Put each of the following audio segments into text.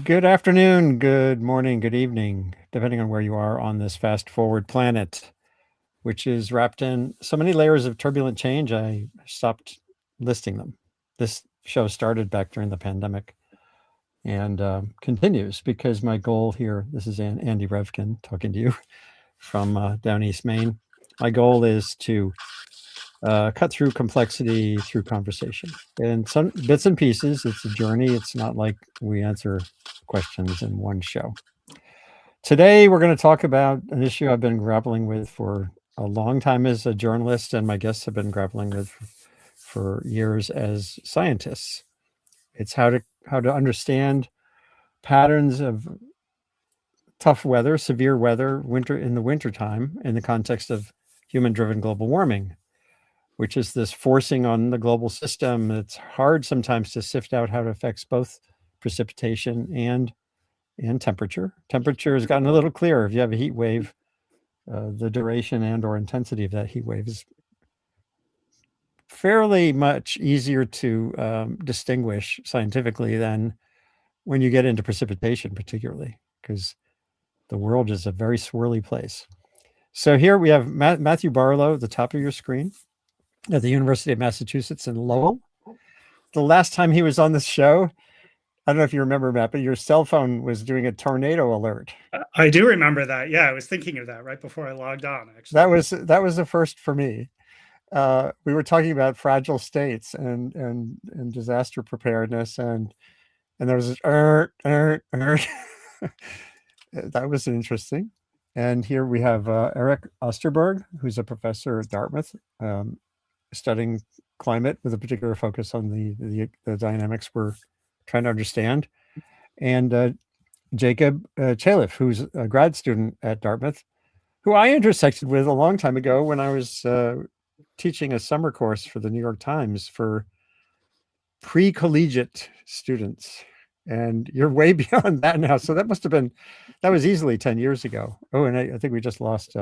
Good afternoon, good morning, good evening, depending on where you are on this fast forward planet, which is wrapped in so many layers of turbulent change, I stopped listing them. This show started back during the pandemic and continues because my goal here, this is Andy Revkin talking to you from down East Maine. My goal is to cut through complexity through conversation and some bits and pieces. It's a journey. It's not like we answer questions in one show. Today, we're going to talk about an issue I've been grappling with for a long time as a journalist, and my guests have been grappling with for years as scientists. It's how to understand patterns of tough weather, severe weather, in the wintertime in the context of human-driven global warming, which is this forcing on the global system. It's hard sometimes to sift out how it affects both precipitation and temperature. Temperature has gotten a little clearer. If you have a heat wave, the duration and or intensity of that heat wave is fairly much easier to distinguish scientifically than when you get into precipitation, particularly because the world is a very swirly place. So here we have Mathew Barlow at the top of your screen at the University of Massachusetts in Lowell. The last time he was on this show, I don't know if you remember, Matt, but your cell phone was doing a tornado alert. I do remember that. Yeah, I was thinking of that right before I logged on, actually. That was the first for me. We were talking about fragile states and disaster preparedness, and there was this that was interesting. And here we have Erich Osterberg, who's a professor at Dartmouth, studying climate with a particular focus on the dynamics we're trying to understand, and Jacob Chalif, who's a grad student at Dartmouth, who I intersected with a long time ago when I was teaching a summer course for the New York Times for pre-collegiate students. And you're way beyond that now. So that was easily 10 years ago. Oh, and I think we just lost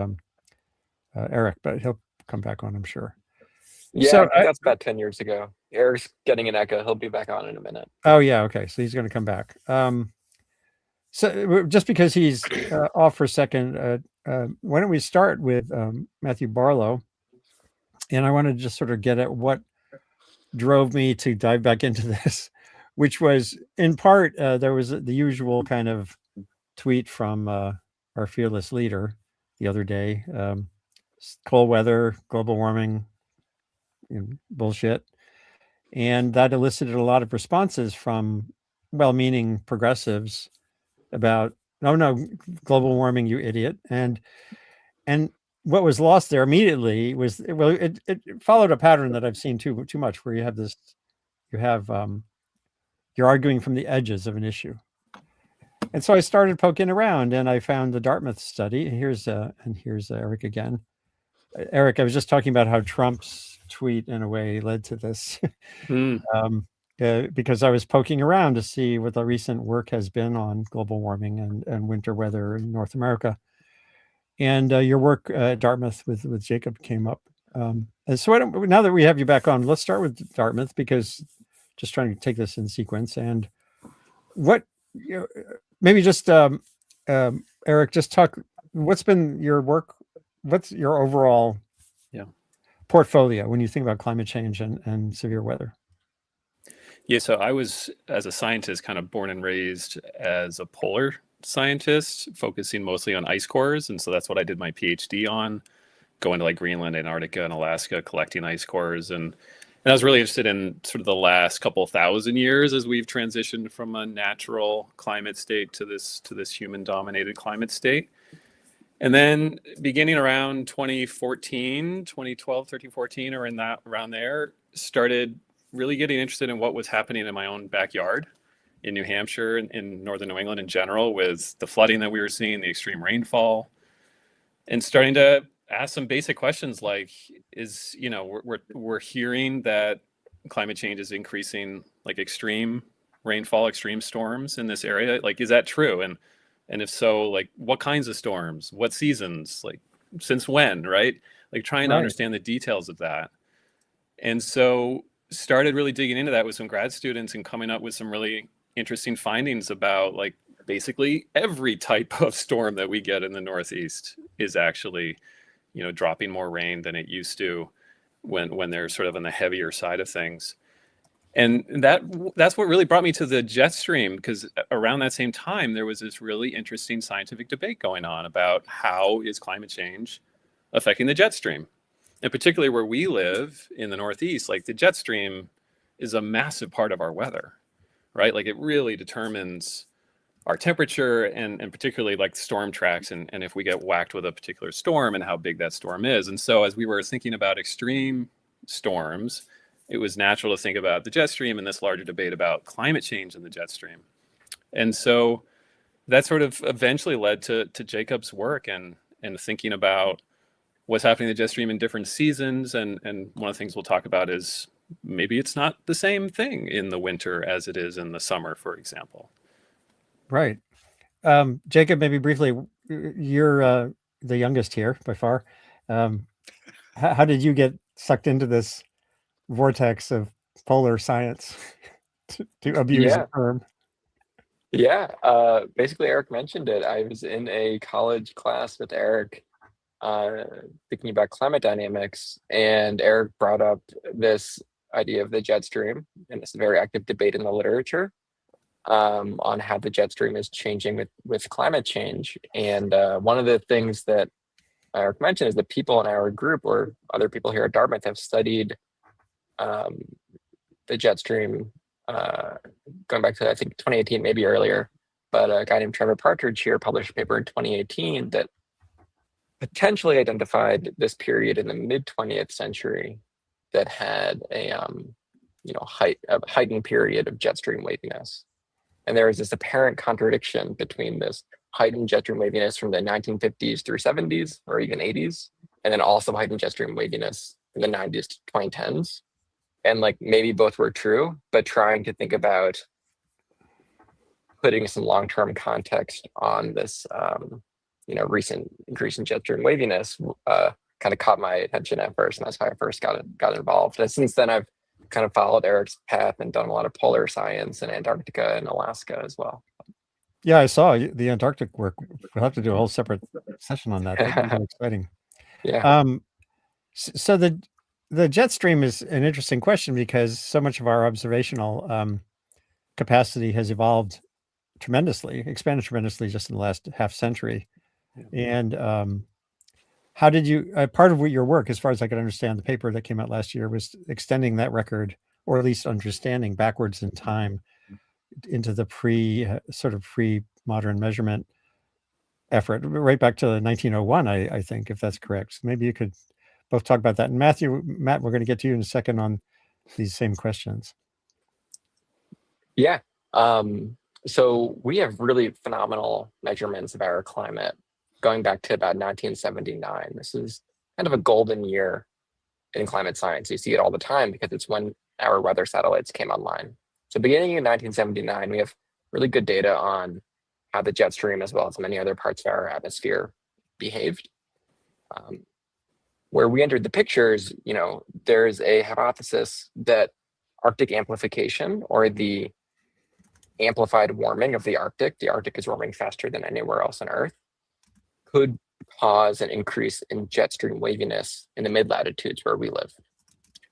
Erich, but he'll come back on, I'm sure. Yeah, so, I think that's about 10 years ago. Erich's getting an echo. He'll be back on in a minute. Oh, yeah. Okay. So he's going to come back. So just because he's off for a second, why don't we start with Mathew Barlow? And I want to just sort of get at what drove me to dive back into this, which was in part, there was the usual kind of tweet from our fearless leader the other day, cold weather, global warming, bullshit. And that elicited a lot of responses from well-meaning progressives about, no, global warming, you idiot. And what was lost there immediately was, well, it followed a pattern that I've seen too much, where you're arguing from the edges of an issue. And so I started poking around and I found the Dartmouth study. Here's Erich again. Erich, I was just talking about how Trump's tweet in a way led to this. Because I was poking around to see what the recent work has been on global warming and winter weather in North America. And your work at Dartmouth with Jacob came up. And so now that we have you back on, let's start with Dartmouth, because just trying to take this in sequence. And maybe just Erich, just talk, what's been your work? What's your overall portfolio when you think about climate change and severe weather? Yeah, so I was, as a scientist, kind of born and raised as a polar scientist, focusing mostly on ice cores. And so that's what I did my PhD on, going to like Greenland, Antarctica, and Alaska, collecting ice cores. And I was really interested in sort of the last couple thousand years as we've transitioned from a natural climate state to this human-dominated climate state. And then beginning around 2014, 2012, 13, 14, or around there, started really getting interested in what was happening in my own backyard in New Hampshire and in northern New England in general, with the flooding that we were seeing, the extreme rainfall, and starting to ask some basic questions like, we're hearing that climate change is increasing, like extreme rainfall, extreme storms in this area. Like, is that true? And if so, like, what kinds of storms, what seasons, like since when, right? Like trying to understand the details of that. And so started really digging into that with some grad students and coming up with some really interesting findings about like basically every type of storm that we get in the Northeast is actually, dropping more rain than it used to when they're sort of on the heavier side of things. And that's what really brought me to the jet stream, because around that same time, there was this really interesting scientific debate going on about how is climate change affecting the jet stream. And particularly where we live in the Northeast, like the jet stream is a massive part of our weather, right? Like it really determines our temperature and particularly like storm tracks and if we get whacked with a particular storm and how big that storm is. And so as we were thinking about extreme storms, it was natural to think about the jet stream and this larger debate about climate change in the jet stream. And so that sort of eventually led to Jacob's work and thinking about what's happening in the jet stream in different seasons. And one of the things we'll talk about is maybe it's not the same thing in the winter as it is in the summer, for example. Right. Jacob, maybe briefly, you're the youngest here by far. How did you get sucked into this vortex of polar science, to abuse the term? Yeah. Basically, Erich mentioned it. I was in a college class with Erich thinking about climate dynamics, and Erich brought up this idea of the jet stream, and it's a very active debate in the literature on how the jet stream is changing with climate change. And one of the things that Erich mentioned is that people in our group or other people here at Dartmouth have studied the jet stream going back to, I think, 2018, maybe earlier. But a guy named Trevor Partridge here published a paper in 2018 that potentially identified this period in the mid 20th century that had a heightened period of jet stream waviness. And there is this apparent contradiction between this heightened jet stream waviness from the 1950s through 70s or even 80s, and then also heightened jet stream waviness in the 90s to 2010s. And like maybe both were true, but trying to think about putting some long-term context on this, recent increase in jet stream waviness kind of caught my attention at first, and that's how I first got involved. And since then, I've kind of followed Erich's path and done a lot of polar science in Antarctica and Alaska as well. Yeah, I saw the Antarctic work. We'll have to do a whole separate session on that. That'd be really exciting. Yeah. So the jet stream is an interesting question because so much of our observational capacity has evolved tremendously, expanded tremendously just in the last half century. Yeah. And how did you, part of your work, as far as I could understand, the paper that came out last year was extending that record, or at least understanding backwards in time into the pre-modern measurement effort, right back to 1901, I think, if that's correct. So maybe you could both talk about that. And Matt, we're going to get to you in a second on these same questions. Yeah. So we have really phenomenal measurements of our climate going back to about 1979. This is kind of a golden year in climate science. You see it all the time because it's when our weather satellites came online. So beginning in 1979, we have really good data on how the jet stream, as well as many other parts of our atmosphere, behaved. Where we entered the pictures, there's a hypothesis that Arctic amplification, or the amplified warming of the Arctic is warming faster than anywhere else on Earth, could cause an increase in jet stream waviness in the mid-latitudes where we live.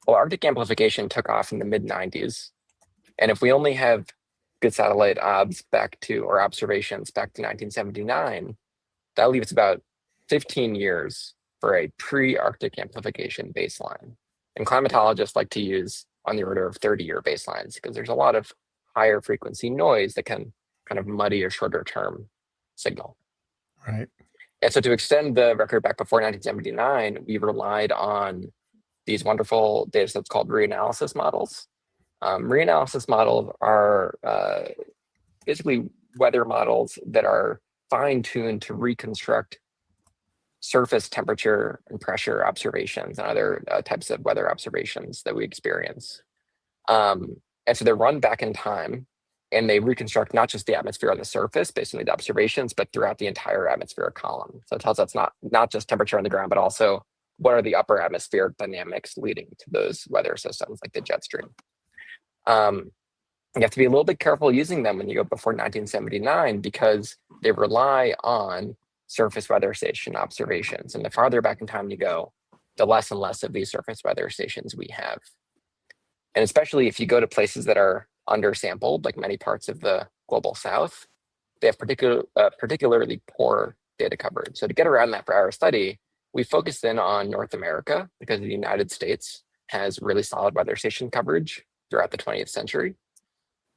Well, Arctic amplification took off in the mid-90s. And if we only have good satellite observations back to 1979, that leaves about 15 years for a pre-Arctic amplification baseline. And climatologists like to use on the order of 30-year baselines because there's a lot of higher frequency noise that can kind of muddy a shorter term signal. Right. And so to extend the record back before 1979, we relied on these wonderful data sets called reanalysis models. Reanalysis models are basically weather models that are fine-tuned to reconstruct surface temperature and pressure observations and other types of weather observations that we experience. And so they're run back in time, and they reconstruct not just the atmosphere on the surface based on the observations, but throughout the entire atmospheric column. So it tells us not just temperature on the ground, but also what are the upper atmospheric dynamics leading to those weather systems like the jet stream. You have to be a little bit careful using them when you go before 1979 because they rely on surface weather station observations. And the farther back in time you go, the less and less of these surface weather stations we have. And especially if you go to places that are undersampled, like many parts of the global south, they have particularly poor data coverage. So to get around that for our study, we focused in on North America because the United States has really solid weather station coverage throughout the 20th century.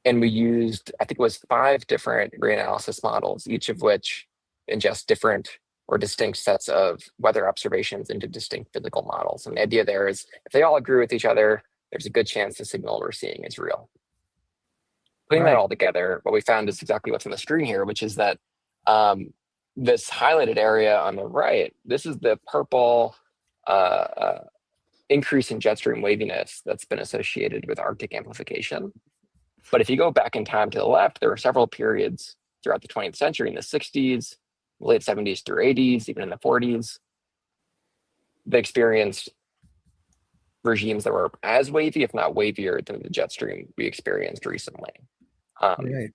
And we used, I think it was 5 different reanalysis models, each of which ingest different or distinct sets of weather observations into distinct physical models. And the idea there is if they all agree with each other, there's a good chance the signal we're seeing is real. Putting that all together, what we found is exactly what's on the screen here, which is that this highlighted area on the right, this is the purple increase in jet stream waviness that's been associated with Arctic amplification. But if you go back in time to the left, there were several periods throughout the 20th century in the 60s, late 70s through 80s, even in the 40s, they experienced regimes that were as wavy, if not wavier, than the jet stream we experienced recently. Right.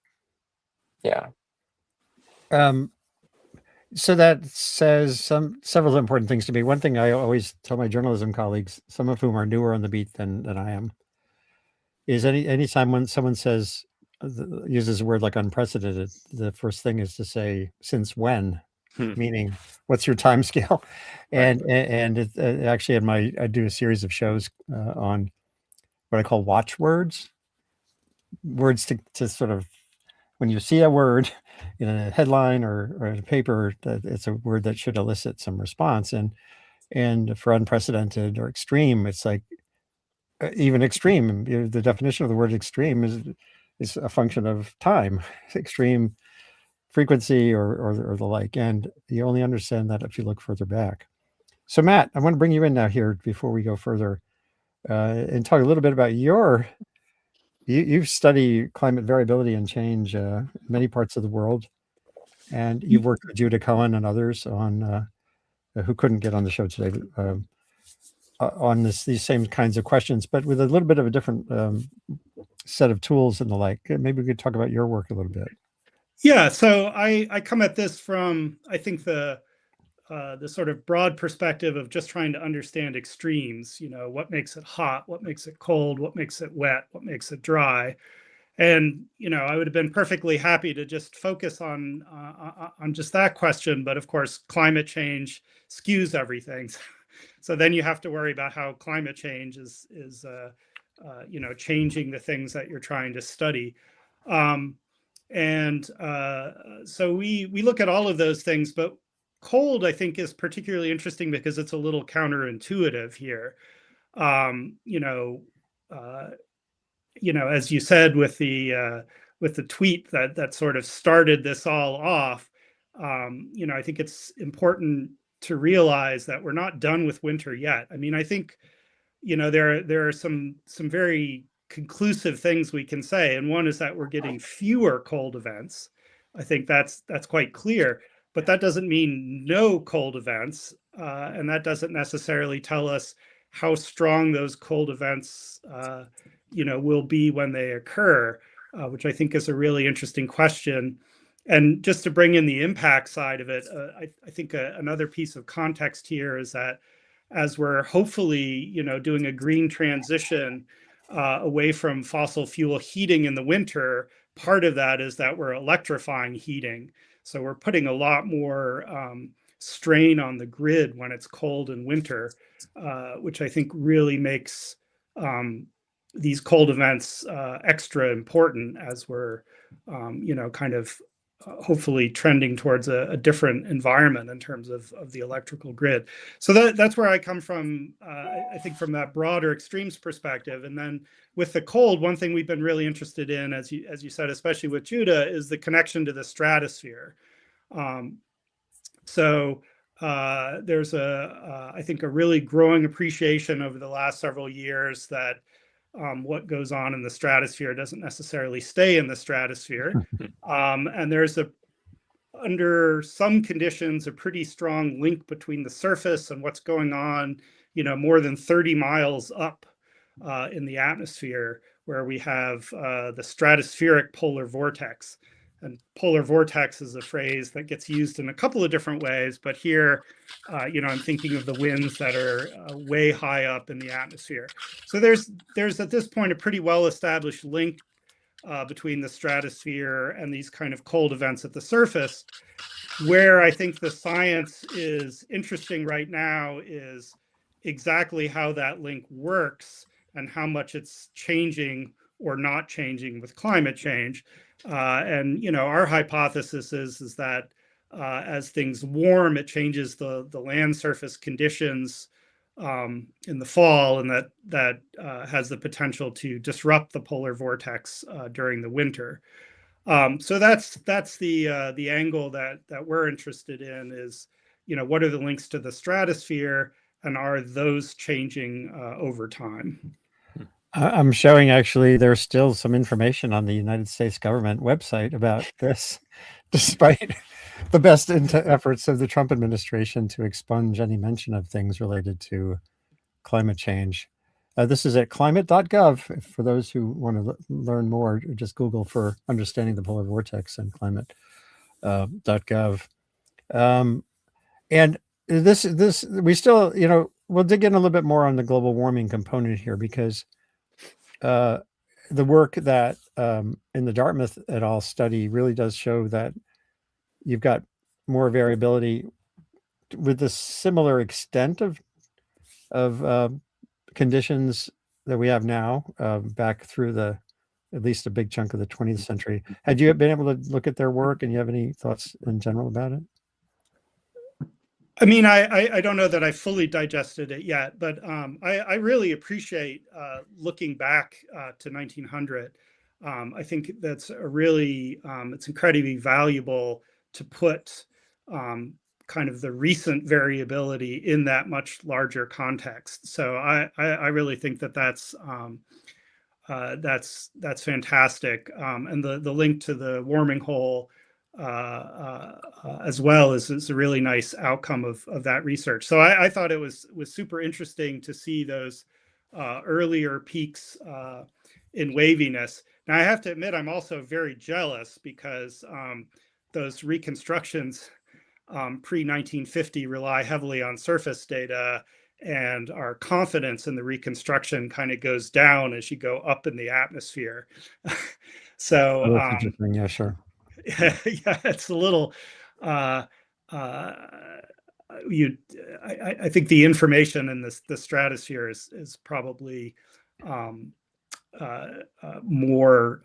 Yeah. So that says several important things to me. One thing I always tell my journalism colleagues, some of whom are newer on the beat than I am, is anytime when someone says uses a word like unprecedented, the first thing is to say since when, meaning what's your time scale, and it, actually I do a series of shows on what I call watchwords, words to sort of, when you see a word in a headline or in a paper, that it's a word that should elicit some response. And for unprecedented or extreme, it's like even extreme. The definition of the word extreme is a function of time, extreme frequency or the like. And you only understand that if you look further back. So Matt, I want to bring you in now here before we go further and talk a little bit about you've studied climate variability and change in many parts of the world, and you've worked with Judah Cohen and others on who couldn't get on the show today on these same kinds of questions, but with a little bit of a different set of tools and the like. Maybe we could talk about your work a little bit. Yeah, so I come at this from, I think, the sort of broad perspective of just trying to understand extremes. You know, what makes it hot, what makes it cold, what makes it wet, what makes it dry. And you know, I would have been perfectly happy to just focus on just that question, but of course, climate change skews everything. So then you have to worry about how climate change is you know, changing the things that you're trying to study. So we look at all of those things, but cold, I think, is particularly interesting because it's a little counterintuitive here. You know, as you said with the tweet that sort of started this all off, you know, I think it's important to realize that we're not done with winter yet. I mean, I think, you know, there are some very conclusive things we can say, and one is that we're getting fewer cold events. I think that's quite clear, but that doesn't mean no cold events, and that doesn't necessarily tell us how strong those cold events you know, will be when they occur, which I think is a really interesting question. And just to bring in the impact side of it, I think another piece of context here is that as we're hopefully, you know, doing a green transition away from fossil fuel heating in the winter, part of that is that we're electrifying heating. So we're putting a lot more strain on the grid when it's cold in winter, which I think really makes these cold events extra important as we're, you know, kind of hopefully trending towards a different environment in terms of the electrical grid. So that's where I come from, I think, from that broader extremes perspective. And then with the cold, one thing we've been really interested in, as you said, especially with Judah, is the connection to the stratosphere. There's I think a really growing appreciation over the last several years that what goes on in the stratosphere doesn't necessarily stay in the stratosphere. And there's under some conditions, a pretty strong link between the surface and what's going on, you know, more than 30 miles up in the atmosphere, where we have the stratospheric polar vortex. And polar vortex is a phrase that gets used in a couple of different ways, but here, I'm thinking of the winds that are way high up in the atmosphere. So there's at this point a pretty well-established link between the stratosphere and these kind of cold events at the surface. Where I think the science is interesting right now is exactly how that link works and how much it's changing or not changing with climate change. And our hypothesis is that as things warm, it changes the land surface conditions in the fall, and that has the potential to disrupt the polar vortex during the winter. So that's the angle that we're interested in is, what are the links to the stratosphere, and are those changing over time? I'm showing actually there's still some information on the United States government website about this, despite the best efforts of the Trump administration to expunge any mention of things related to climate change. This is at climate.gov. For those who want to learn more, just Google for understanding the polar vortex and climate.gov. And this we still, we'll dig in a little bit more on the global warming component here, because the work that in the Dartmouth et al. Study really does show that you've got more variability with the similar extent of conditions that we have now back through at least a big chunk of the 20th century. Had you been able to look at their work, and you have any thoughts in general about it? I mean, I don't know that I fully digested it yet, but I really appreciate looking back to 1900. I think that's it's incredibly valuable to put kind of the recent variability in that much larger context. So I really think that's fantastic. And the link to the warming hole as well is a really nice outcome of that research. So I thought it was super interesting to see those earlier peaks in waviness. Now I have to admit, I'm also very jealous because those reconstructions pre-1950 rely heavily on surface data, and our confidence in the reconstruction kind of goes down as you go up in the atmosphere. So that's interesting. Yeah, sure. Yeah, it's a little I think the information in the stratosphere is probably more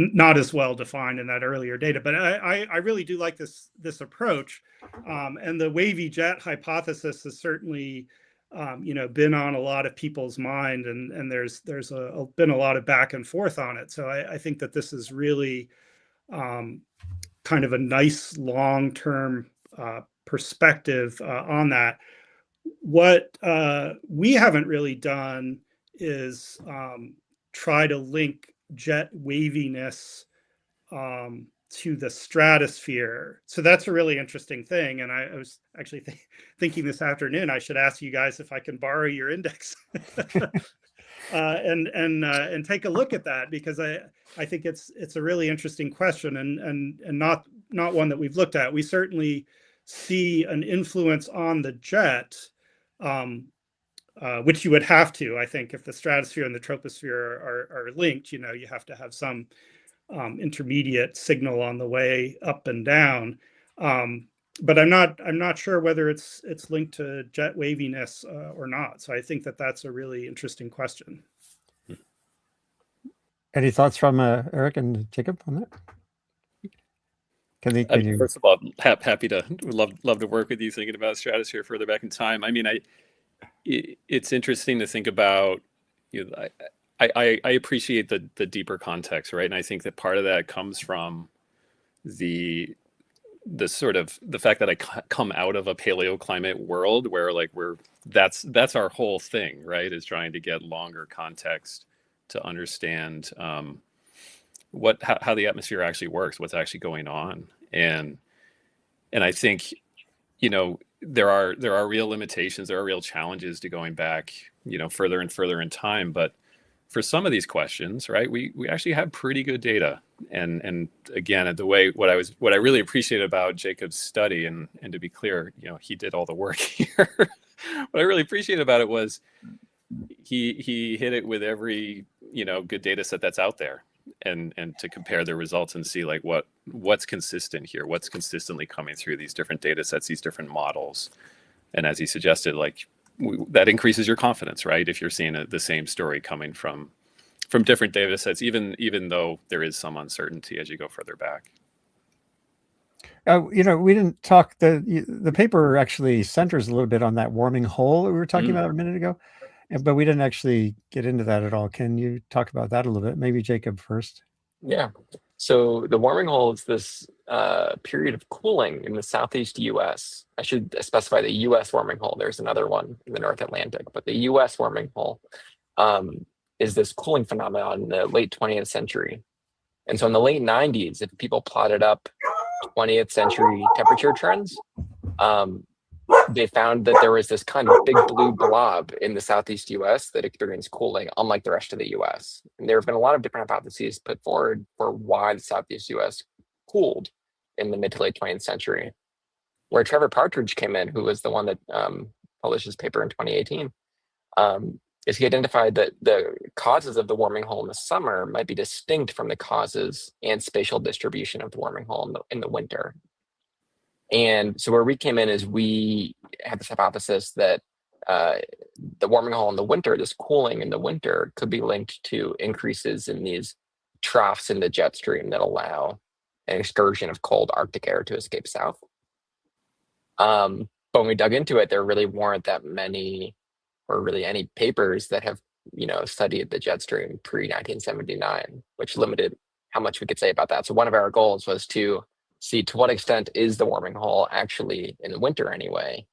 not as well defined in that earlier data, but I really do like this approach, and the wavy jet hypothesis has certainly been on a lot of people's mind, and there's been a lot of back and forth on it. So I think that this is really kind of a nice long-term perspective on that. What we haven't really done is try to link jet waviness to the stratosphere. So that's a really interesting thing. And I was actually thinking this afternoon, I should ask you guys if I can borrow your index and take a look at that, because I think it's a really interesting question, and not one that we've looked at. We certainly see an influence on the jet, which you would have to, I think, if the stratosphere and the troposphere are linked. You have to have some intermediate signal on the way up and down. But I'm not sure whether it's linked to jet waviness or not. So I think that's a really interesting question. Any thoughts from Erich and Jacob on that? Can you... First of all, happy to love to work with you thinking about stratosphere further back in time. I mean, it's interesting to think about. I appreciate the deeper context, right? And I think that part of that comes from the sort of the fact that I come out of a paleoclimate world where that's our whole thing, right? Is trying to get longer context to understand how the atmosphere actually works, what's actually going on. And I think, there are real limitations, there are real challenges to going back, further and further in time. But for some of these questions, right, we actually have pretty good data. And again, the way what I really appreciate about Jacob's study, and to be clear, he did all the work here. What I really appreciate about it was he hit it with every good data set that's out there, and to compare the results and see like what's consistent here, what's consistently coming through these different data sets, these different models. And as he suggested, like that increases your confidence, right? If you're seeing the same story coming from different data sets, even though there is some uncertainty as you go further back. We didn't talk, the paper actually centers a little bit on that warming hole that we were talking about a minute ago, but we didn't actually get into that at all. Can you talk about that a little bit? Maybe Jacob first. Yeah. So the warming hole is this period of cooling in the southeast U.S. I should specify the U.S. warming hole. There's another one in the North Atlantic, but the U.S. warming hole is this cooling phenomenon in the late 20th century. And so in the late 90s, if people plotted up 20th century temperature trends, they found that there was this kind of big blue blob in the southeast US that experienced cooling, unlike the rest of the US. And there have been a lot of different hypotheses put forward for why the southeast US cooled in the mid to late 20th century. Where Trevor Partridge came in, who was the one that published his paper in 2018, is he identified that the causes of the warming hole in the summer might be distinct from the causes and spatial distribution of the warming hole in the winter. And so where we came in is we had this hypothesis that the warming hole in the winter, this cooling in the winter, could be linked to increases in these troughs in the jet stream that allow an excursion of cold Arctic air to escape south. But when we dug into it, there really weren't that many or really any papers that have studied the jet stream pre-1979, which limited how much we could say about that. So one of our goals was to see to what extent is the warming hole actually, in the winter anyway,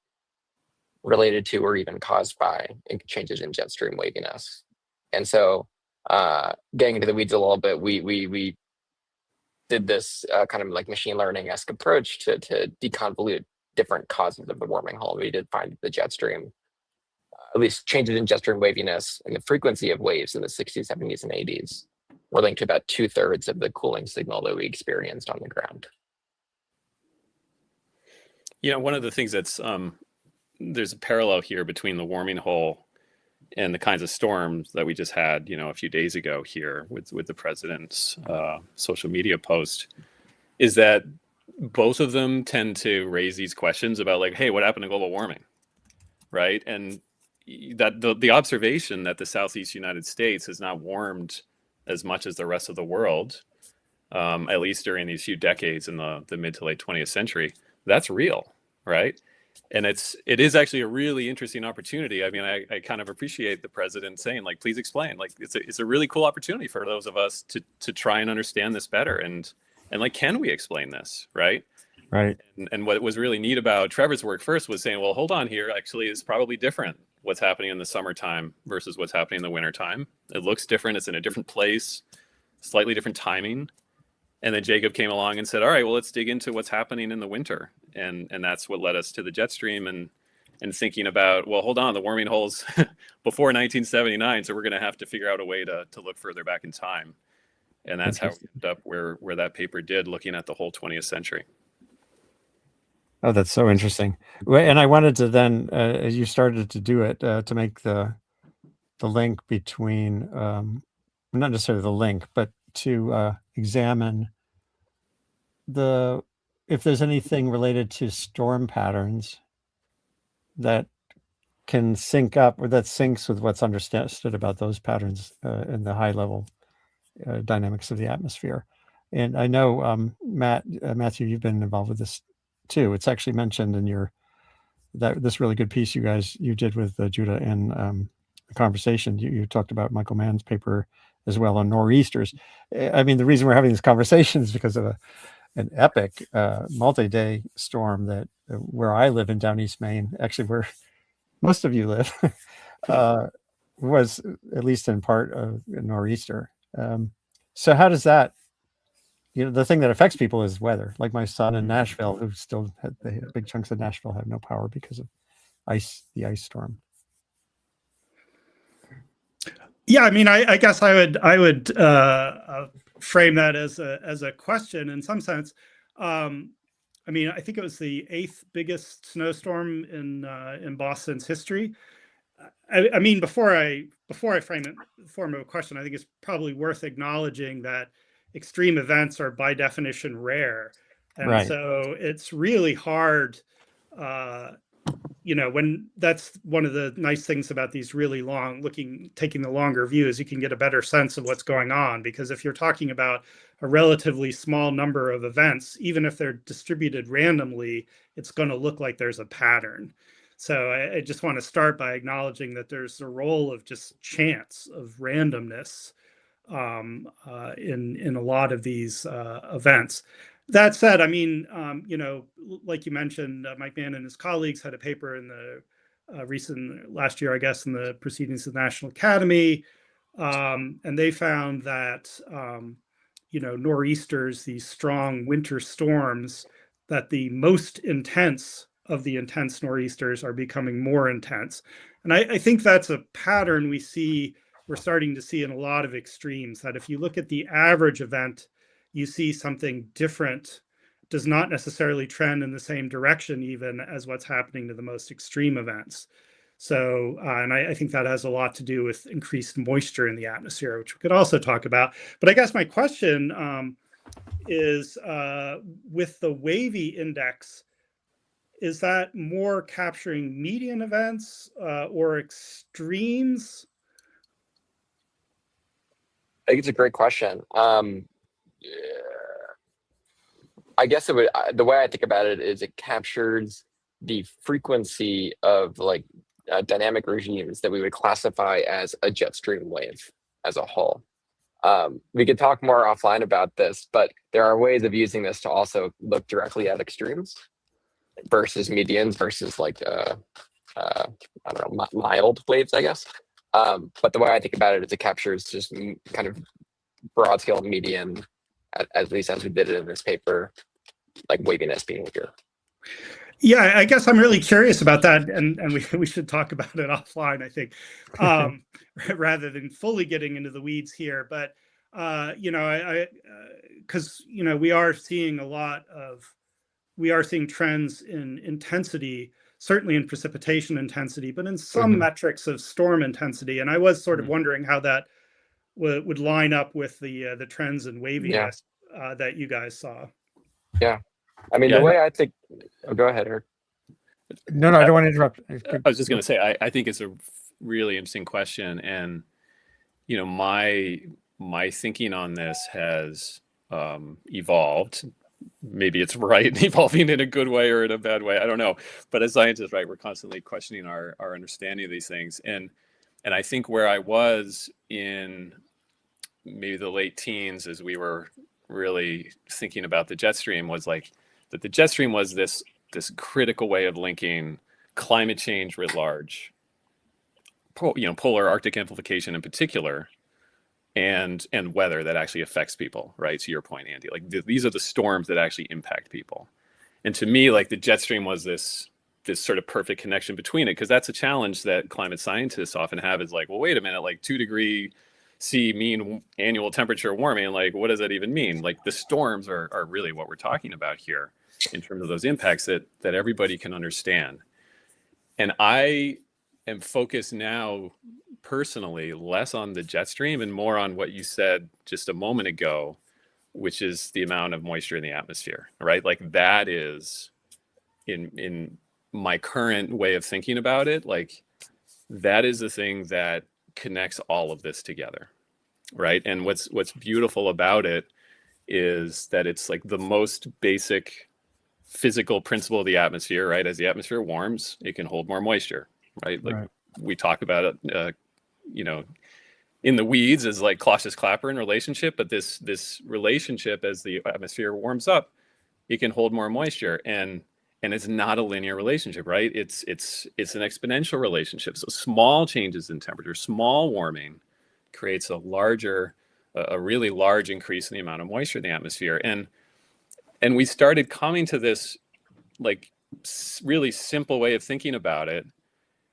related to or even caused by changes in jet stream waviness. And so getting into the weeds a little bit, we did this kind of like machine learning-esque approach to deconvolute different causes of the warming hole. We did find the jet stream, at least changes in jet stream waviness and the frequency of waves in the 60s, 70s, and 80s were linked to about 2/3 of the cooling signal that we experienced on the ground. One of the things that's there's a parallel here between the warming hole and the kinds of storms that we just had, a few days ago here with the president's social media post, is that both of them tend to raise these questions about like, hey, what happened to global warming, right? And that the observation that the Southeast United States has not warmed as much as the rest of the world, at least during these few decades in the mid to late 20th century, that's real, right? And it is actually a really interesting opportunity. I mean, I kind of appreciate the president saying, like, please explain. Like, it's a really cool opportunity for those of us to try and understand this better. And like, can we explain this, right? Right. And what was really neat about Trevor's work first was saying, well, hold on here. Actually, it's probably different what's happening in the summertime versus what's happening in the wintertime. It looks different. It's in a different place, slightly different timing. And then Jacob came along and said, all right, well, let's dig into what's happening in the winter. And that's what led us to the jet stream and thinking about, well, hold on, the warming hole's before 1979. So we're going to have to figure out a way to look further back in time. And that's how we ended up where that paper did, looking at the whole 20th century. Oh, that's so interesting. And I wanted to then, as you started to do it, to make the link between, not necessarily the link, but to examine if there's anything related to storm patterns that can sync up or that syncs with what's understood about those patterns in the high level dynamics of the atmosphere. And I know, Mathew, you've been involved with this too. It's actually mentioned in this really good piece you did with Judah in the conversation. You talked about Michael Mann's paper as well on nor'easters. I mean, the reason we're having this conversation is because of an epic multi-day storm that where I live in down East Maine, actually where most of you live, was at least in part a nor'easter. So how does that, the thing that affects people is weather. Like my son in Nashville, who still had big chunks of Nashville have no power because of the ice storm. Yeah, I mean, I guess I would frame that as a question in some sense. I mean, I think it was the 8th biggest snowstorm in Boston's history. I mean, before I frame it form of a question, I think it's probably worth acknowledging that extreme events are by definition rare, and Right. so it's really hard. When that's one of the nice things about these really taking the longer view is you can get a better sense of what's going on. Because if you're talking about a relatively small number of events, even if they're distributed randomly, it's going to look like there's a pattern. So I just want to start by acknowledging that there's a role of just chance, of randomness in a lot of these events. That said, I mean, like you mentioned, Mike Mann and his colleagues had a paper in the last year, I guess, in the Proceedings of the National Academy, and they found that nor'easters, these strong winter storms, that the most intense of the intense nor'easters are becoming more intense, and I think that's a pattern we're starting to see in a lot of extremes. That if you look at the average event, you see something different, does not necessarily trend in the same direction even as what's happening to the most extreme events. So, and I think that has a lot to do with increased moisture in the atmosphere, which we could also talk about. But I guess my question is, with the wavy index, is that more capturing median events or extremes? I think it's a great question. I guess it would. The way I think about it is it captures the frequency of dynamic regimes that we would classify as a jet stream wave as a whole. We could talk more offline about this, but there are ways of using this to also look directly at extremes versus medians versus I don't know, mild waves, I guess. But the way I think about it is it captures just kind of broad scale median, at least as we did it in this paper, like waviness behavior. Yeah, I guess I'm really curious about that, and we should talk about it offline, I think, rather than fully getting into the weeds here. But because we are seeing trends in intensity, certainly in precipitation intensity, but in some metrics of storm intensity. And I was sort of wondering how that would line up with the trends in waviness that you guys saw. Yeah. I mean, the way I think, go ahead, Eric. No, I don't want to interrupt. I was just going to say, I think it's a really interesting question. And, my thinking on this has evolved. Maybe it's right, evolving in a good way or in a bad way. I don't know. But as scientists, right, we're constantly questioning our understanding of these things. And I think where I was in maybe the late teens, as we were really thinking about the jet stream, was that the jet stream was this critical way of linking climate change writ large, polar Arctic amplification in particular, and weather that actually affects people, right? To your point, Andy, these are the storms that actually impact people. And to me, the jet stream was this sort of perfect connection between it, because that's a challenge that climate scientists often have, is well, wait a minute, 2-degree C mean annual temperature warming, what does that even mean? The storms are really what we're talking about here in terms of those impacts that everybody can understand. And I am focused now personally less on the jet stream and more on what you said just a moment ago, which is the amount of moisture in the atmosphere, right? That is, in my current way of thinking about it, that is the thing that connects all of this together, right? And what's beautiful about it is that it's the most basic physical principle of the atmosphere, right? As the atmosphere warms, it can hold more moisture, right? We talk about it, in the weeds as Clausius-Clapeyron in relationship, but this relationship, as the atmosphere warms up, it can hold more moisture, and it's not a linear relationship, right? It's an exponential relationship. So small changes in temperature, small warming, creates a really large increase in the amount of moisture in the atmosphere, and we started coming to this really simple way of thinking about it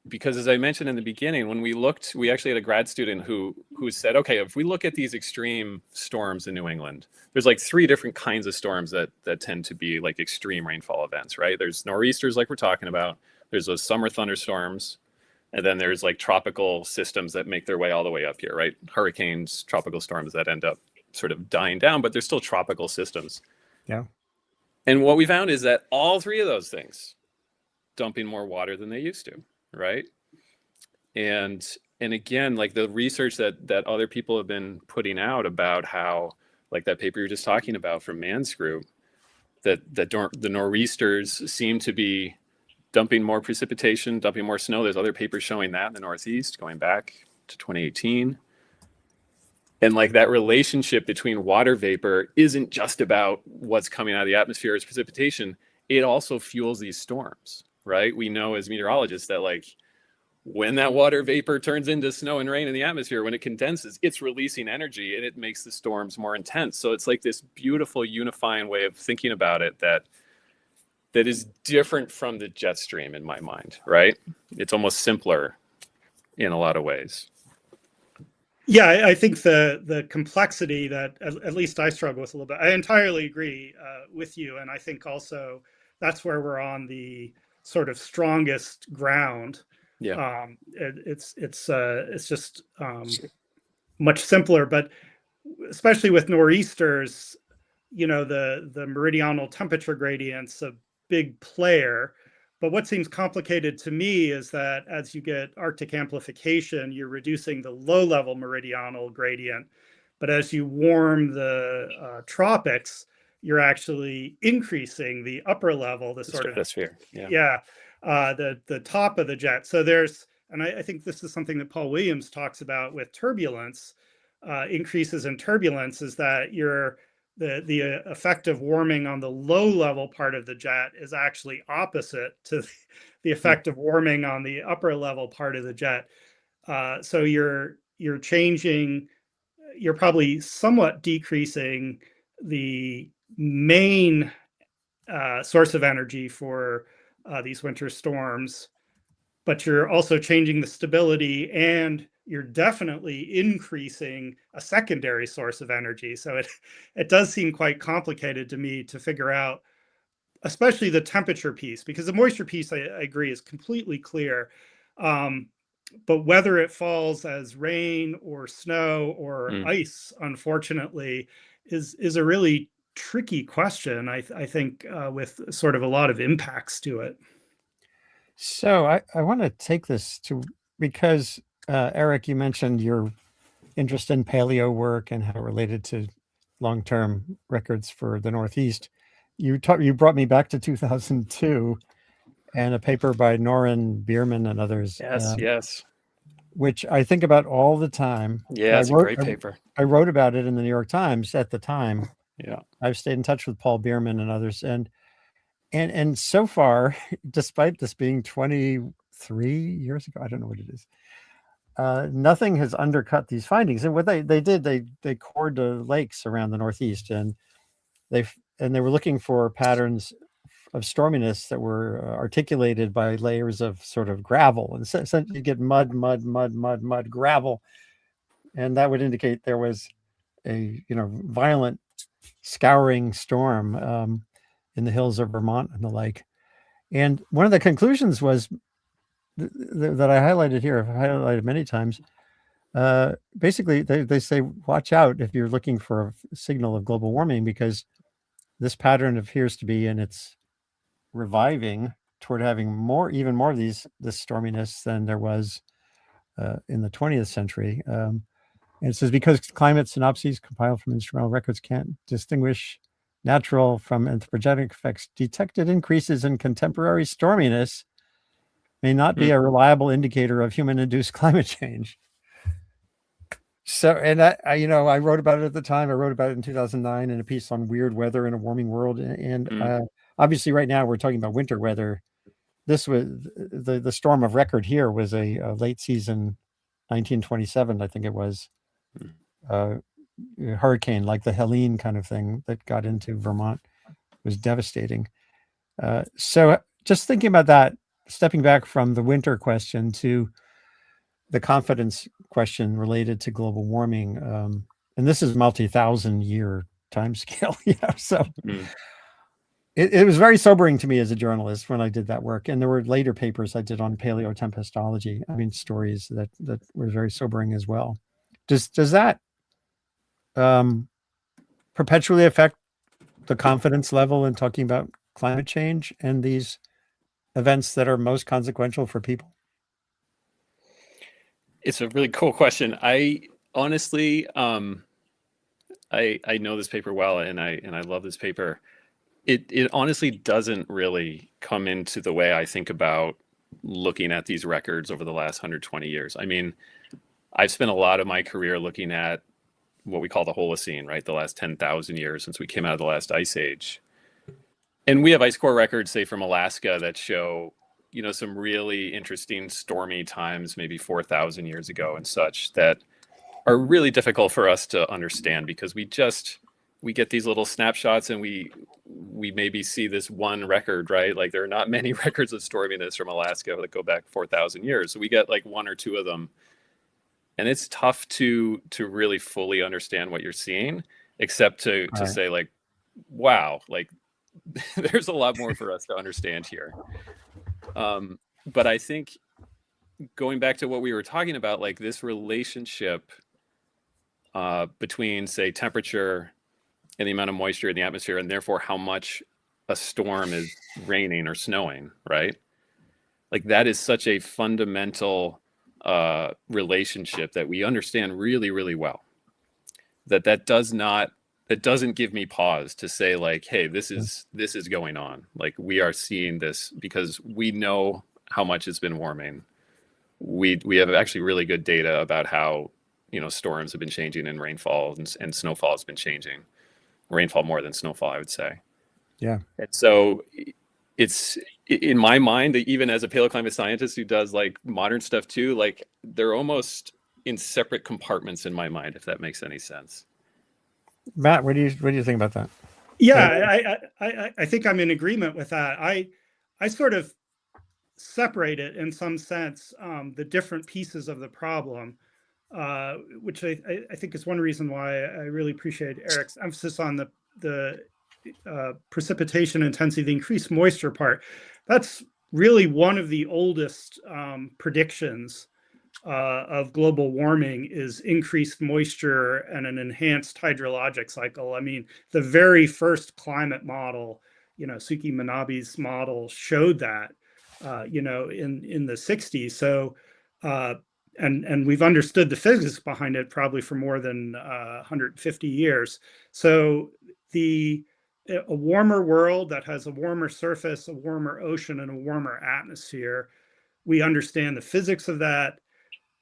because as I mentioned in the beginning, when we looked, we actually had a grad student who said, okay, if we look at these extreme storms in New England, there's like 3 different kinds of storms that tend to be like extreme rainfall events, right? There's nor'easters like we're talking about. There's those summer thunderstorms. And then there's like tropical systems that make their way all the way up here, right? Hurricanes, tropical storms that end up sort of dying down, but they're still tropical systems. Yeah. And what we found is that all 3 of those things dumping more water than they used to, right? And again, like the research that other people have been putting out about how, like that paper you're just talking about from Mann's group, that the nor'easters seem to be dumping more precipitation, dumping more snow. There's other papers showing that in the Northeast going back to 2018. And like that relationship between water vapor isn't just about what's coming out of the atmosphere as precipitation. It also fuels these storms, right? We know as meteorologists that like when that water vapor turns into snow and rain in the atmosphere, when it condenses, it's releasing energy and it makes the storms more intense. So it's like this beautiful unifying way of thinking about it that is different from the jet stream in my mind, right? It's almost simpler in a lot of ways. Yeah, I think the complexity that at least I struggle with a little bit. I entirely agree with you, and I think also that's where we're on the sort of strongest ground. Yeah, it's just much simpler, but especially with nor'easters, you know, the meridional temperature gradient's a big player. But what seems complicated to me is that as you get Arctic amplification, you're reducing the low-level meridional gradient. But as you warm the tropics, you're actually increasing the upper level, the sort of stratosphere. the top of the jet. So there's, and I think this is something that Paul Williams talks about with turbulence, increases in turbulence, is that the effect of warming on the low level part of the jet is actually opposite to the effect of warming on the upper level part of the jet. So you're probably somewhat decreasing the main source of energy for these winter storms, but you're also changing the stability, and you're definitely increasing a secondary source of energy. So it does seem quite complicated to me to figure out, especially the temperature piece, because the moisture piece, I agree, is completely clear. But whether it falls as rain or snow or ice, unfortunately, is a really tricky question, I think, with sort of a lot of impacts to it. So I want to take this to, because Erich, you mentioned your interest in paleo work and how it related to long-term records for the Northeast. You brought me back to 2002 and a paper by Noren Bierman and others. Yes. Which I think about all the time. Yeah, it's a great paper. I wrote about it in the New York Times at the time. Yeah. I've stayed in touch with Paul Bierman and others. And so far, despite this being 23 years ago, I don't know what it is, nothing has undercut these findings. And what they did, they cored the lakes around the Northeast, and they were looking for patterns of storminess that were articulated by layers of sort of gravel, and so you get mud, gravel, and that would indicate there was a violent scouring storm in the hills of Vermont and the like. And one of the conclusions was that I highlighted here, I've highlighted many times. Basically, they say, watch out if you're looking for a signal of global warming, because this pattern appears to be in its reviving toward having even more of this storminess than there was in the 20th century. And it says, because climate synopses compiled from instrumental records can't distinguish natural from anthropogenic effects, detected increases in contemporary storminess may not be a reliable indicator of human-induced climate change. So, and I wrote about it at the time. I wrote about it in 2009 in a piece on weird weather in a warming world. And obviously right now we're talking about winter weather. This was the storm of record here was a late season 1927, I think it was, hurricane, like the Helene kind of thing that got into Vermont. It was devastating. So just thinking about that, stepping back from the winter question to the confidence question related to global warming, and this is multi-thousand year time scale, so it was very sobering to me as a journalist when I did that work. And there were later papers I did on paleotempestology. I mean, stories that were very sobering as well. Does that perpetually affect the confidence level in talking about climate change and these events that are most consequential for people? It's a really cool question. I honestly, I know this paper well, and I love this paper. It honestly doesn't really come into the way I think about looking at these records over the last 120 years. I mean, I've spent a lot of my career looking at what we call the Holocene, right? The last 10,000 years since we came out of the last ice age. And we have ice core records, say, from Alaska that show, some really interesting stormy times, maybe 4,000 years ago and such, that are really difficult for us to understand because we get these little snapshots and we maybe see this one record, right? Like there are not many records of storminess from Alaska that go back 4,000 years. So we get like one or two of them. And it's tough to really fully understand what you're seeing, except to say like, wow, like there's a lot more for us to understand here. But I think going back to what we were talking about, like this relationship between, say, temperature and the amount of moisture in the atmosphere, and therefore how much a storm is raining or snowing, right? Like that is such a fundamental relationship that we understand really, really well. That doesn't give me pause to say like, hey, this is going on. Like we are seeing this because we know how much it's been warming. We have actually really good data about how storms have been changing and rainfall and snowfall has been changing. Rainfall more than snowfall, I would say. Yeah. And so it's in my mind, even as a paleoclimate scientist who does like modern stuff too, like they're almost in separate compartments in my mind, if that makes any sense. Matt, what do you think about that? Yeah, I think I'm in agreement with that. I sort of separate it in some sense, the different pieces of the problem, which I think is one reason why I really appreciate Erich's emphasis on the precipitation intensity, the increased moisture part. That's really one of the oldest predictions of global warming is increased moisture and an enhanced hydrologic cycle. I mean, the very first climate model, Suki Manabe's model showed that, in the 60s. So, and we've understood the physics behind it probably for more than 150 years. So a warmer world that has a warmer surface, a warmer ocean, and a warmer atmosphere, we understand the physics of that.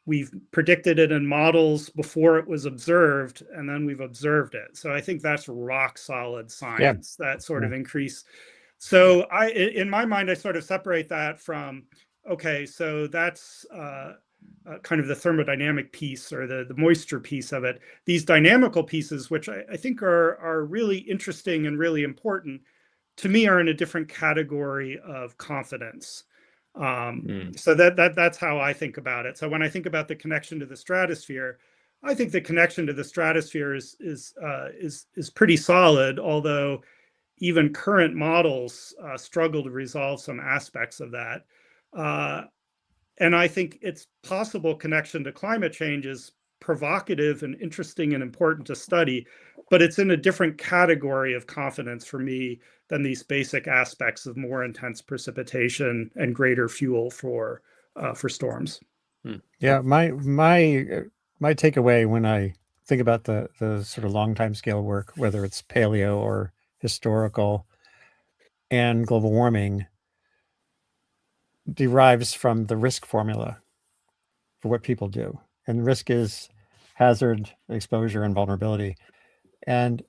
We've predicted it in models before it was observed, and then we've observed it. So I think that's rock solid science, that sort of increase. So in my mind, I sort of separate that from, okay, so that's kind of the thermodynamic piece or the moisture piece of it. These dynamical pieces, which I think are really interesting and really important, to me are in a different category of confidence. So that's how I think about it. So when I think about the connection to the stratosphere, I think the connection to the stratosphere is pretty solid, although even current models struggle to resolve some aspects of that. And I think its possible connection to climate change is provocative and interesting and important to study, but it's in a different category of confidence for me than these basic aspects of more intense precipitation and greater fuel for storms. Yeah, my takeaway when I think about the sort of long time scale work, whether it's paleo or historical and global warming, derives from the risk formula for what people do. And risk is hazard, exposure, and vulnerability. And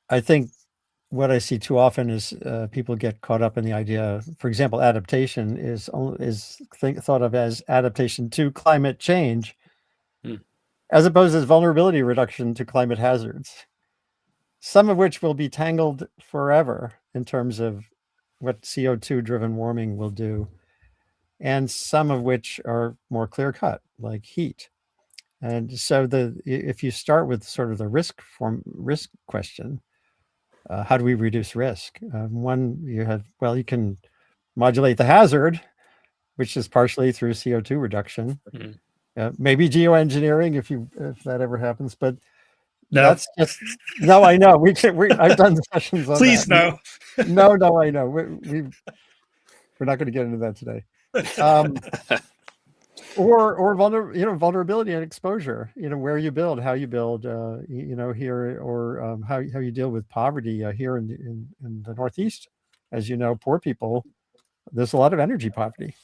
I think what I see too often is people get caught up in the idea, for example, adaptation is thought of as adaptation to climate change, as opposed to vulnerability reduction to climate hazards, some of which will be tangled forever in terms of what CO2 driven warming will do. and some of which are more clear cut, like heat. And so if you start with sort of the risk question, how do we reduce risk? One, you can modulate the hazard, which is partially through CO2 reduction. Maybe geoengineering if that ever happens, but No. that's just no. I know we can. I've done sessions on Please that. no. No. I know we're not going to get into that today. Or vulnerability and exposure. Where you build, how you build. Here, or how you deal with poverty here in the Northeast. As you know, poor people. There's a lot of energy poverty.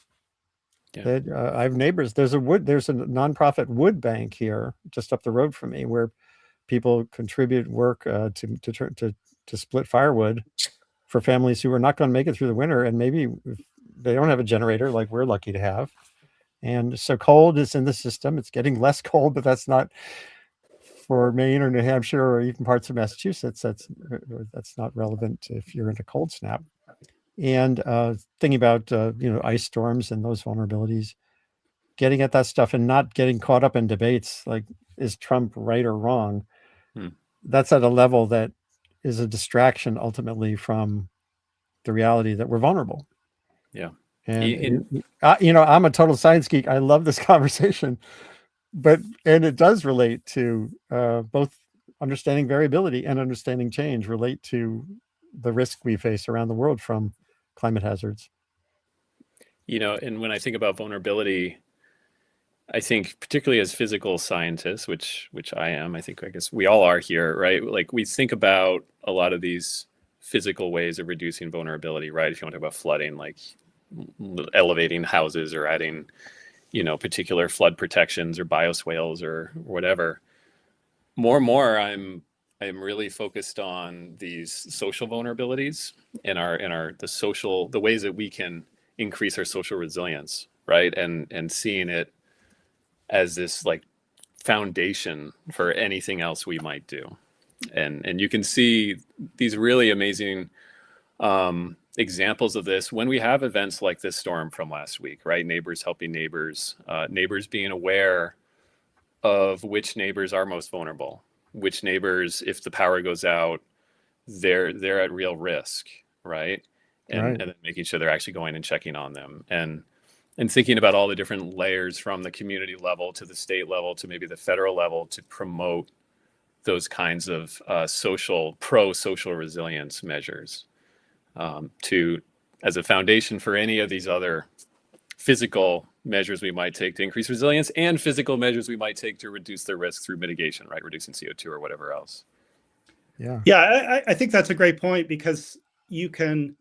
Yeah. I have neighbors. There's a nonprofit wood bank here just up the road from me where people contribute work to split firewood for families who are not going to make it through the winter, and maybe they don't have a generator like we're lucky to have. And so cold is in the system. It's getting less cold, but that's not for Maine or New Hampshire or even parts of Massachusetts. That's not relevant if you're in a cold snap. And thinking about ice storms and those vulnerabilities, getting at that stuff and not getting caught up in debates like, is Trump right or wrong? That's at a level that is a distraction ultimately from the reality that we're vulnerable. Yeah. And I'm a total science geek. I love this conversation, and it does relate to both understanding variability and understanding change relate to the risk we face around the world from climate hazards. And when I think about vulnerability, I think particularly as physical scientists, which I am, I guess we all are here, right? Like we think about a lot of these physical ways of reducing vulnerability, right? If you want to talk about flooding, like elevating houses or adding, particular flood protections or bioswales or whatever. More and more, I'm really focused on these social vulnerabilities and the ways that we can increase our social resilience, right? And seeing it as this like foundation for anything else we might do. And you can see these really amazing examples of this when we have events like this storm from last week, right? Neighbors helping neighbors, neighbors being aware of which neighbors are most vulnerable, which neighbors, if the power goes out, they're at real risk, right? And then making sure they're actually going and checking on them and thinking about all the different layers from the community level to the state level to maybe the federal level to promote those kinds of pro-social resilience measures as a foundation for any of these other physical measures we might take to increase resilience and physical measures we might take to reduce the risk through mitigation, right? Reducing CO2 or whatever else. Yeah, I think that's a great point because you can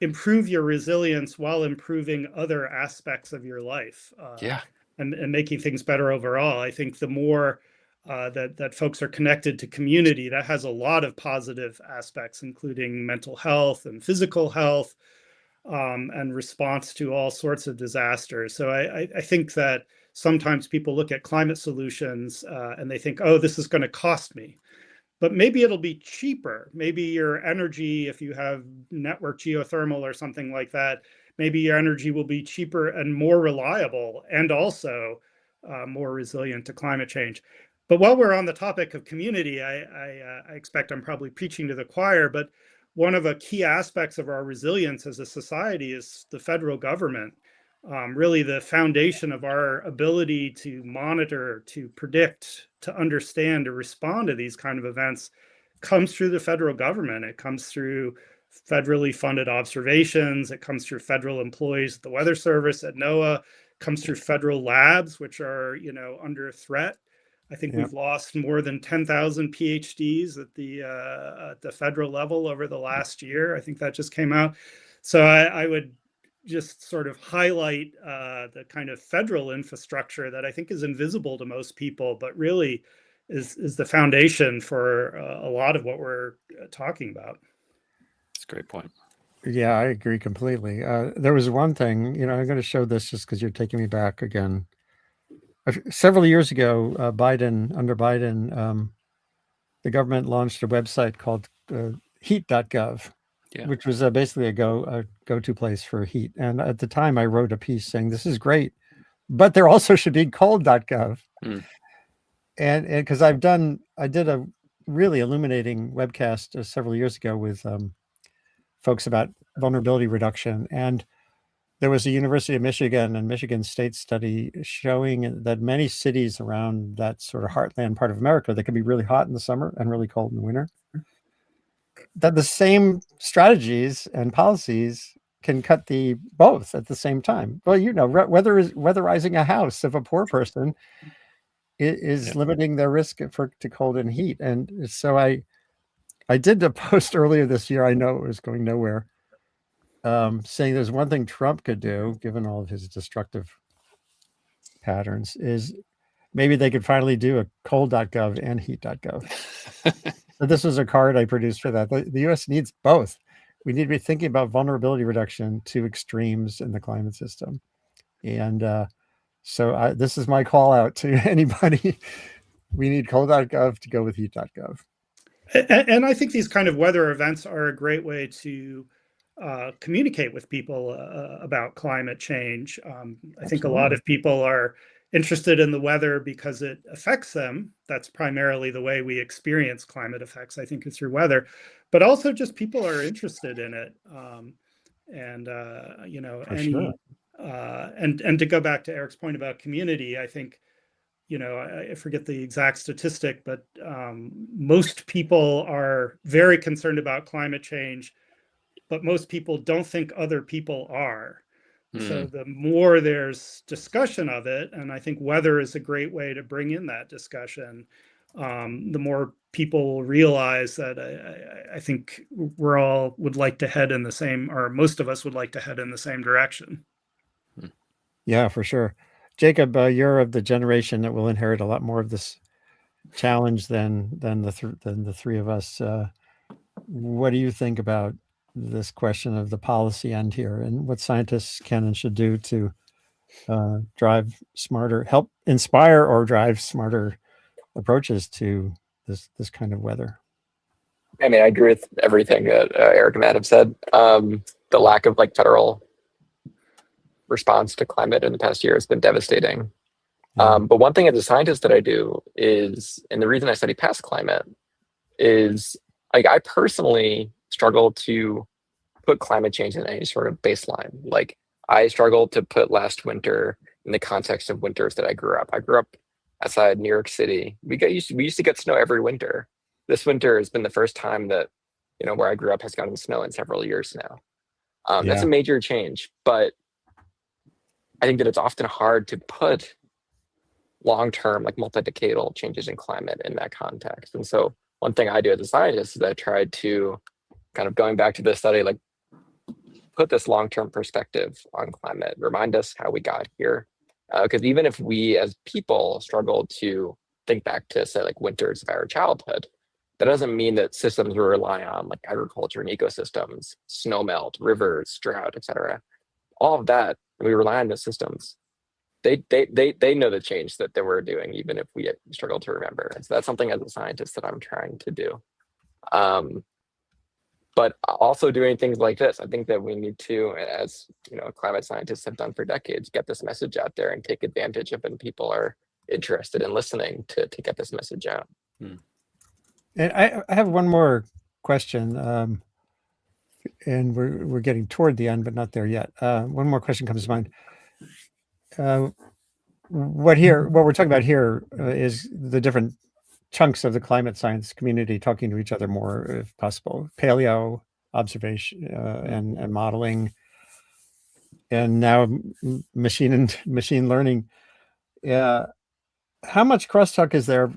improve your resilience while improving other aspects of your life. And making things better overall. I think the more that folks are connected to community, that has a lot of positive aspects, including mental health and physical health, and response to all sorts of disasters. So I think that sometimes people look at climate solutions and they think, oh, this is going to cost me. But maybe it'll be cheaper. Maybe your energy, if you have network geothermal or something like that, maybe your energy will be cheaper and more reliable and also more resilient to climate change. But while we're on the topic of community, I expect I'm probably preaching to the choir, but one of the key aspects of our resilience as a society is the federal government. Really the foundation of our ability to monitor, to predict, to understand, to respond to these kind of events comes through the federal government. It comes through federally funded observations. It comes through federal employees at the Weather Service, at NOAA. It comes through federal labs, which are, under threat. I think we've lost more than 10,000 PhDs at the federal level over the last year. I think that just came out. So I would just sort of highlight the kind of federal infrastructure that I think is invisible to most people, but really is the foundation for a lot of what we're talking about. That's a great point. Yeah, I agree completely. There was one thing, I'm going to show this just because you're taking me back again. Several years ago, under Biden, the government launched a website called heat.gov. Yeah. which was basically a go-to place for heat. And at the time, I wrote a piece saying this is great, but there also should be cold.gov. Mm. And because I did a really illuminating webcast several years ago with folks about vulnerability reduction, and there was a University of Michigan and Michigan State study showing that many cities around that sort of heartland part of America that can be really hot in the summer and really cold in the winter, that the same strategies and policies can cut the both at the same time. Well, weatherizing a house of a poor person is limiting their risk to cold and heat. And so I did a post earlier this year. I know it was going nowhere, saying there's one thing Trump could do, given all of his destructive patterns, is maybe they could finally do a cold.gov and heat.gov. So this was a card I produced for that. The U.S. needs both. We need to be thinking about vulnerability reduction to extremes in the climate system. And so this is my call out to anybody. We need cold.gov to go with heat.gov. And I think these kind of weather events are a great way to communicate with people about climate change. I think a lot of people are interested in the weather because it affects them. That's primarily the way we experience climate effects, I think, is through weather, but also just people are interested in it. And to go back to Eric's point about community, I think, I forget the exact statistic, but most people are very concerned about climate change, but most people don't think other people are. So the more there's discussion of it, and I think weather is a great way to bring in that discussion, the more people will realize that I think we're all would like to head in the same, or most of us would like to head in the same direction. Yeah, for sure. Jacob, you're of the generation that will inherit a lot more of this challenge than the three of us. What do you think about this question of the policy end here, and what scientists can and should do to drive smarter, help inspire or drive smarter approaches to this kind of weather? I mean, I agree with everything that Erich and Matt have said. The lack of federal response to climate in the past year has been devastating. But one thing as a scientist that I do is, and the reason I study past climate is, I personally struggle to put climate change in any sort of baseline. I struggle to put last winter in the context of winters that I grew up. I grew up outside New York City. We used to get snow every winter. This winter has been the first time that, where I grew up has gotten snow in several years now. That's a major change, but I think that it's often hard to put long-term, multi-decadal changes in climate in that context. And so one thing I do as a scientist is I tried to, kind of going back to this study, put this long-term perspective on climate, remind us how we got here. Because even if we as people struggle to think back to, say, winters of our childhood, that doesn't mean that systems we rely on, like agriculture and ecosystems, snowmelt, rivers, drought, etc., all of that, we rely on those systems. They know the change that they were doing, even if we struggle to remember. And so that's something as a scientist that I'm trying to do. But also doing things like this, I think that we need to, as climate scientists have done for decades, get this message out there and take advantage of when people are interested in listening to get this message out. And I have one more question, and we're getting toward the end, but not there yet. One more question comes to mind. What we're talking about here is the different chunks of the climate science community talking to each other more, if possible. Paleo, observation, and modeling, and now machine learning. How much crosstalk is there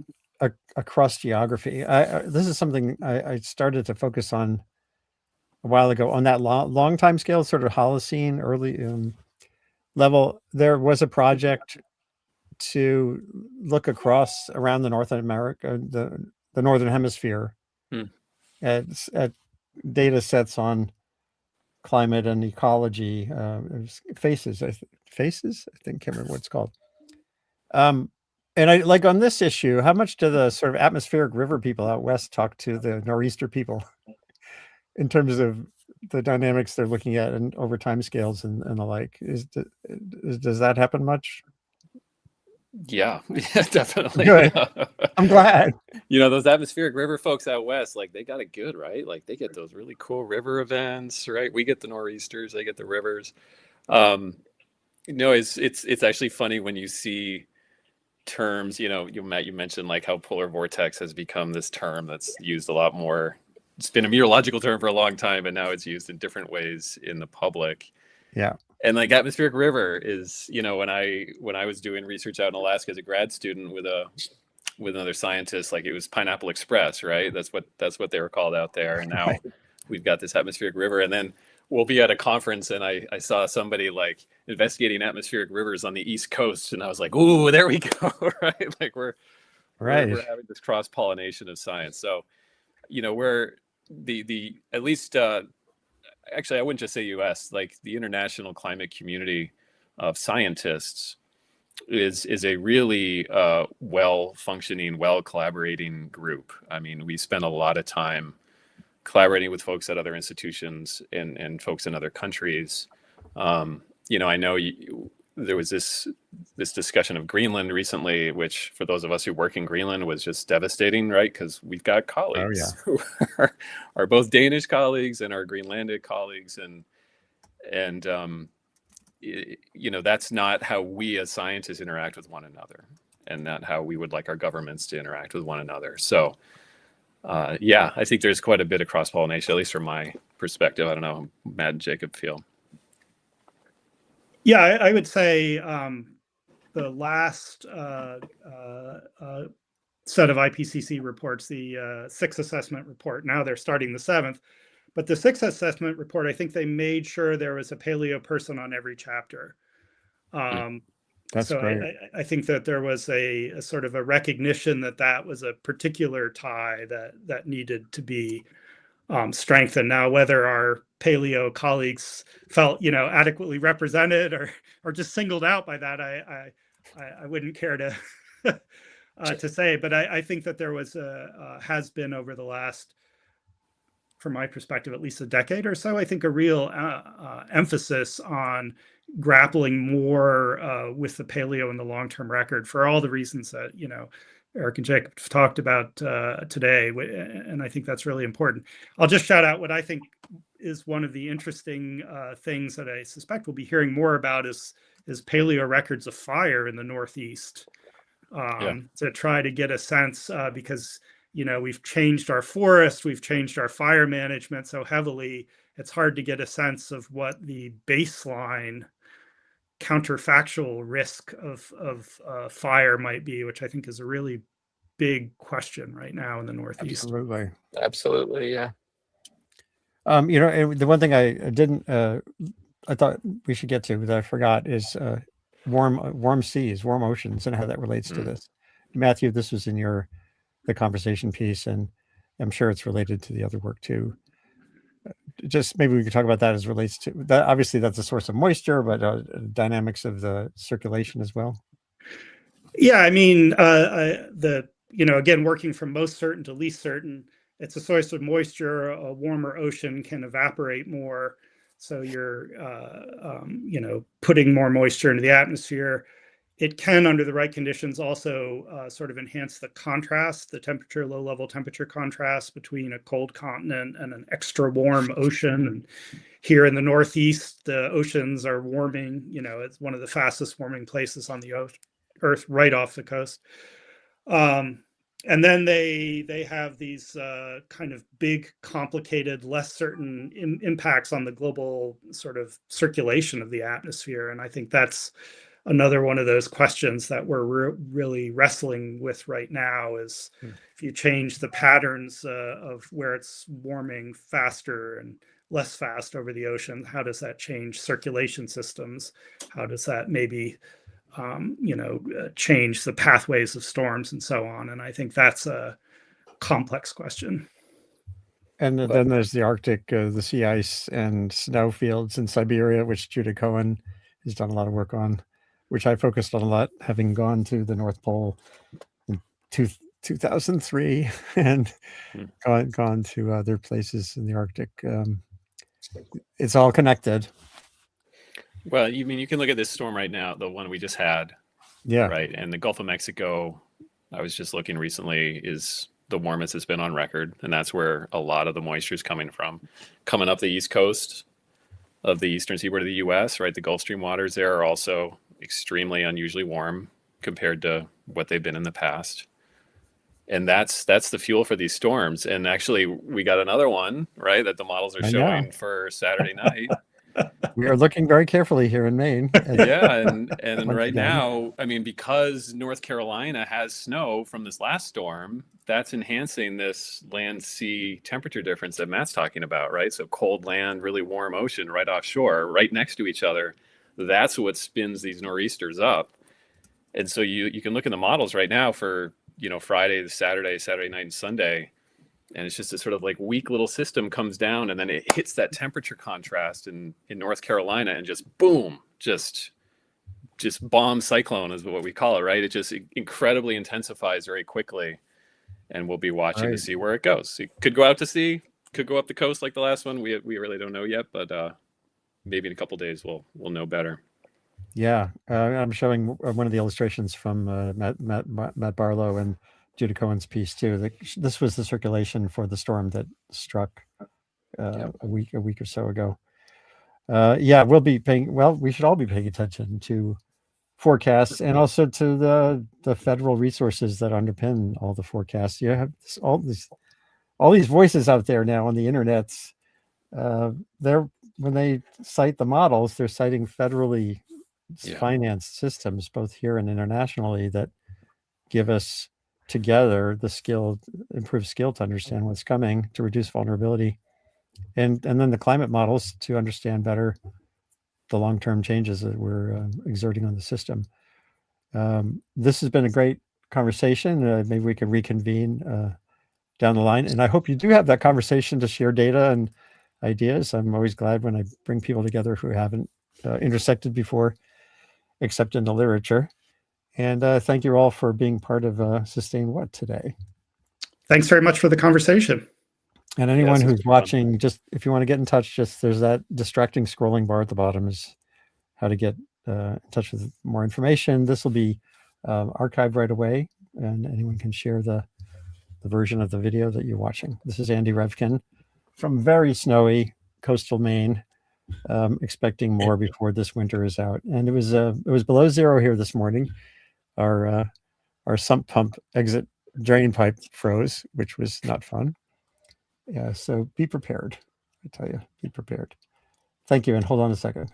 across geography? This is something I started to focus on a while ago on that long time scale, sort of Holocene early level. There was a project to look across around the North America, the Northern Hemisphere, at data sets on climate and ecology. Faces, I think, can't remember what it's called. And I on this issue, how much do the sort of atmospheric river people out west talk to the nor'easter people in terms of the dynamics they're looking at and over time scales and the like. Does that happen much? Yeah, definitely. Good. I'm glad. Those atmospheric river folks out west, like they got it good, right? Like they get those really cool river events, right? We get the nor'easters, they get the rivers. It's actually funny when you see terms, Matt, you mentioned like how polar vortex has become this term that's used a lot more. It's been a meteorological term for a long time, but now it's used in different ways in the public. Yeah. And like atmospheric river is, when I was doing research out in Alaska as a grad student with another scientist, like it was Pineapple Express, right? That's what they were called out there. And now we've got this atmospheric river. And then we'll be at a conference and I saw somebody like investigating atmospheric rivers on the East Coast. And I was like, ooh, there we go. Right. Like we're having this cross-pollination of science. So, we're the at least, actually, I wouldn't just say US, like the international climate community of scientists is a really well-functioning, well-collaborating group. I mean, we spend a lot of time collaborating with folks at other institutions and folks in other countries. I know there was this discussion of Greenland recently, which for those of us who work in Greenland was just devastating, right? Because we've got colleagues who are both Danish colleagues and our Greenlandic colleagues, and that's not how we as scientists interact with one another, and not how we would like our governments to interact with one another. So, I think there's quite a bit of cross-pollination, at least from my perspective. I don't know how Matt and Jacob feel. Yeah, I would say the last set of IPCC reports, the sixth assessment report, now they're starting the seventh, but the sixth assessment report, I think they made sure there was a paleo person on every chapter. That's so great. I think that there was a sort of a recognition that was a particular tie that needed to be strengthened. Now, whether our paleo colleagues felt adequately represented or just singled out by that, I wouldn't care to to say. But I think that there was has been over the last, from my perspective, at least a decade or so, I think a real emphasis on grappling more with the paleo and the long-term record for all the reasons that Erich and Jacob talked about today, and I think that's really important. I'll just shout out what I think is one of the interesting things that I suspect we'll be hearing more about is paleo records of fire in the Northeast, to try to get a sense, because we've changed our forest, we've changed our fire management so heavily, it's hard to get a sense of what the baseline counterfactual risk of fire might be, which I think is a really big question right now in the Northeast. Absolutely, yeah. The one thing I thought we should get to that I forgot is warm seas, warm oceans, and how that relates to this. Mathew, this was in the conversation piece, and I'm sure it's related to the other work too. Just maybe we could talk about that as relates to that. Obviously, that's a source of moisture, but dynamics of the circulation as well. Yeah, I mean, again, working from most certain to least certain, it's a source of moisture. A warmer ocean can evaporate more, so you're, putting more moisture into the atmosphere. It can, under the right conditions, also sort of enhance the contrast, the temperature, low-level temperature contrast between a cold continent and an extra warm ocean. And here in the Northeast, the oceans are warming. It's one of the fastest warming places on the Earth, right off the coast. And then they have these kind of big, complicated, less certain impacts on the global sort of circulation of the atmosphere. And I think that's another one of those questions that we're really wrestling with right now is if you change the patterns of where it's warming faster and less fast over the ocean, how does that change circulation systems? How does that maybe change the pathways of storms and so on? And I think that's a complex question. And then there's the Arctic, the sea ice and snow fields in Siberia, which Judah Cohen has done a lot of work on, which I focused on a lot, having gone to the North Pole in 2003 and gone to other places in the Arctic. it's all connected. Well, you mean you can look at this storm right now, the one we just had, Yeah. right? And the Gulf of Mexico, I was just looking recently, is the warmest it's been on record, and that's where a lot of the moisture is coming from, coming up the east coast of the eastern seaboard of the U.S. Right, the Gulf Stream waters there are also extremely unusually warm compared to what they've been in the past, and that's the fuel for these storms. And actually, we got another one, right, that the models are I showing know. for Saturday night. We are looking very carefully here in Maine. Yeah, and Once right again. now, I mean, because North Carolina has snow from this last storm, that's enhancing this land-sea temperature difference that Matt's talking about, right? So cold land, really warm ocean right offshore, right next to each other. That's what spins these nor'easters up. And so you can look in the models right now for, Friday, Saturday night, and Sunday. And it's just a sort of like weak little system comes down, and then it hits that temperature contrast in North Carolina, and just boom, just bomb cyclone is what we call it, right? It just incredibly intensifies very quickly, and we'll be watching to see where it goes. It could go out to sea, could go up the coast like the last one. We really don't know yet, but maybe in a couple of days we'll know better. Yeah, I'm showing one of the illustrations from Matt Barlow and Judah Cohen's piece too. This was the circulation for the storm that struck a week or so ago. Yeah, we'll be paying. Well, we should all be paying attention to forecasts and also to the federal resources that underpin all the forecasts. You have all these voices out there now on the internet. When they cite the models, they're citing federally financed systems, both here and internationally, that give us together the improved skill to understand what's coming, to reduce vulnerability, and then the climate models to understand better the long-term changes that we're exerting on the system. This has been a great conversation. Maybe we can reconvene down the line, and I hope you do have that conversation to share data and ideas. I'm always glad when I bring people together who haven't intersected before, except in the literature. And thank you all for being part of Sustain What today. Thanks very much for the conversation. And anyone who's watching, just if you want to get in touch, there's that distracting scrolling bar at the bottom is how to get in touch with more information. This will be archived right away, and anyone can share the version of the video that you're watching. This is Andy Revkin from very snowy coastal Maine. Expecting more before this winter is out, and it was below zero here this morning. Our sump pump exit drain pipe froze, which was not fun. Yeah, so be prepared. I tell you, be prepared. Thank you, and hold on a second.